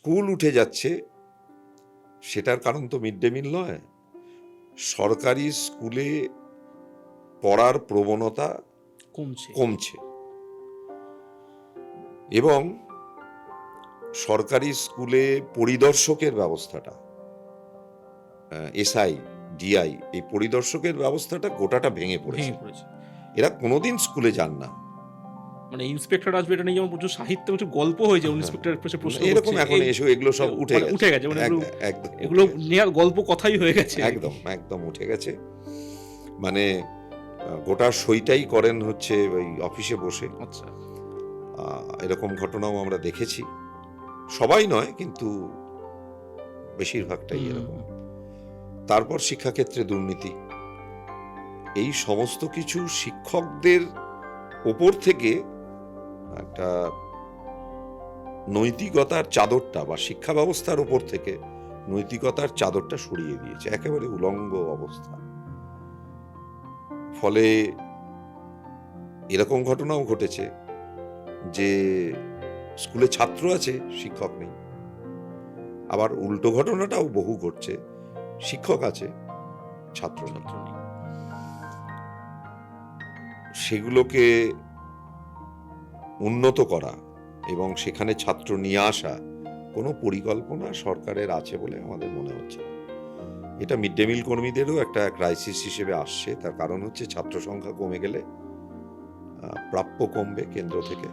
School উঠে যাচ্ছে, সেটার কারণ তো মিড ডে মিল নয়। সরকারি স্কুলে পড়ার প্রবণতা কমছে এবং সরকারি স্কুলে পরিদর্শকের ব্যবস্থাটা, এসআই, ডিআই, এই পরিদর্শকের ব্যবস্থাটা গোটাটা ভেঙে পড়েছে। এরা কোনোদিন স্কুলে যান না। মানে ইন্সপেক্টর আসবে, এটা নিয়ে যেমন প্রচুর সাহিত্য, প্রচুর গল্প হয়েছে, ইন্সপেক্টর প্রশ্ন এরকম এখন এগুলো সব উঠে গেছে, এগুলো নিয়ে গল্প কথাই হয়ে গেছে, একদম উঠে গেছে। মানে গোটা সইটাই করেন হচ্ছে ওই অফিসে বসে। আচ্ছা, এরকম ঘটনাও আমরা দেখেছি, সবাই নয় কিন্তু বেশিরভাগটাই এরকম। তারপর শিক্ষাক্ষেত্রে দুর্নীতি, এই সমস্ত কিছু শিক্ষকদের ওপর থেকে একটা নৈতিকতার চাদরটা, বা শিক্ষা ব্যবস্থার ওপর থেকে নৈতিকতার চাদরটা সরিয়ে দিয়েছে, একেবারে উলঙ্গ অবস্থা। ফলে এরকম ঘটনাও ঘটেছে যে স্কুলে ছাত্র আছে, শিক্ষক নেই। আবার উল্টো ঘটনাটাও বহু ঘটছে, শিক্ষক আছে, ছাত্র নেই। সেগুলোকে উন্নত করা এবং সেখানে ছাত্র নিয়ে আসা কোনো পরিকল্পনা সরকারের আছে বলে আমাদের মনে হচ্ছে। এটা মিড ডে মিল কর্মীদেরও একটা ক্রাইসিস হিসেবে আসছে। তার কারণ হচ্ছে ছাত্র সংখ্যা কমে গেলে প্রাপ্য কমবে কেন্দ্র থেকে।